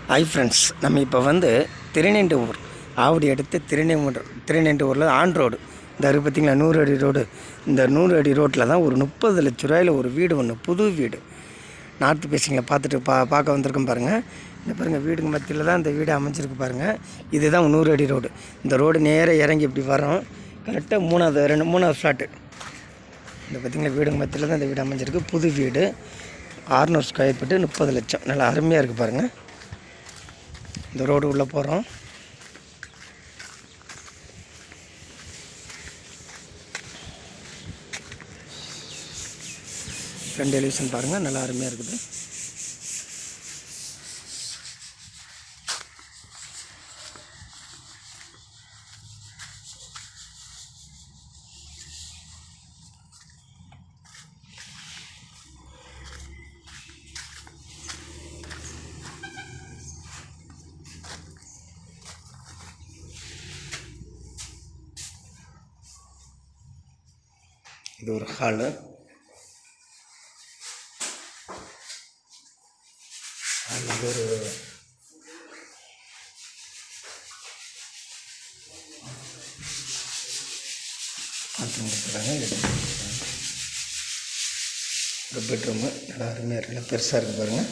Hi friends, நம்ம இப்போ திருநெண்டூர் ஆவடி அடுத்து திருநெண்டூரில் ஆன் ரோடு இந்த பார்த்திங்களா 100 அடி ரோடு. இந்த 100 அடி ரோட்டில் தான் ஒரு 30 லட்ச ரூபாயில் ஒரு வீடு ஒன்று, புது வீடு நார்த்து பேசிங்களை பார்க்க வந்திருக்கோம் பாருங்கள். இந்த பாருங்கள், வீடுங்க மத்தியில் தான் இந்த வீடு அமைஞ்சிருக்கு பாருங்கள். இதுதான் 100 அடி ரோடு. இந்த ரோடு நேராக இறங்கி இப்படி வரோம். கரெக்டாக மூணாவது ஃப்ளாட்டு. இந்த பார்த்திங்களா, வீடுங்க மத்தியில் தான் இந்த வீடு அமைஞ்சிருக்கு. புது வீடு 600 ஸ்கொயர் ஃபீட்டு, 30 லட்சம். நல்லா அருமையாக இருக்குது பாருங்கள். இந்த ரோடு உள்ளே போகிறோம். ஃப்ரண்ட் எலிவேஷன் பாருங்கள், நல்லா அருமையாக இருக்குது. இது ஒரு ஹாலு. இது ஒரு ஒரு பெட்ரூமு நல்லா அருமையாக இருக்குல்ல, பெருசாக இருக்குது பாருங்கள்.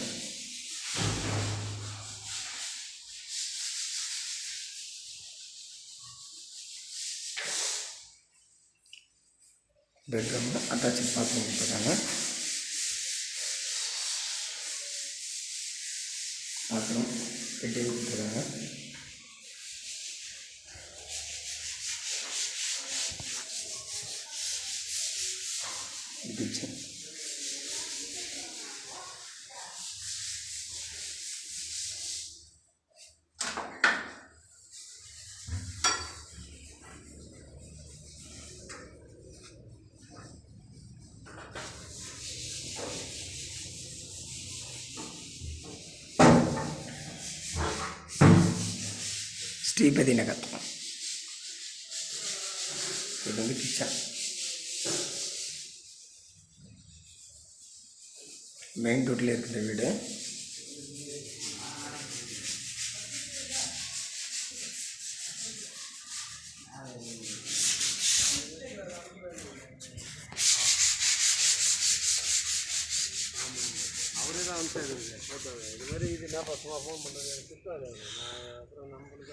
பெட்ரூமில் அட்டாச்சு பாத்ரூம் கொடுத்துருக்காங்க. பாத்ரூம் பெட்டி கொடுத்துருக்காங்க. கிச்சன் ஸ்ரீபதி நகர். இது கிச்சன். மெயின் ரோட்டில் இருக்கிற வீடு. அவரே தான் அனுப்பிச்சு இது மாதிரி இது என்ன சும்மா ஃபோன் பண்ணுறது. அப்புறம் நம்மளுக்கு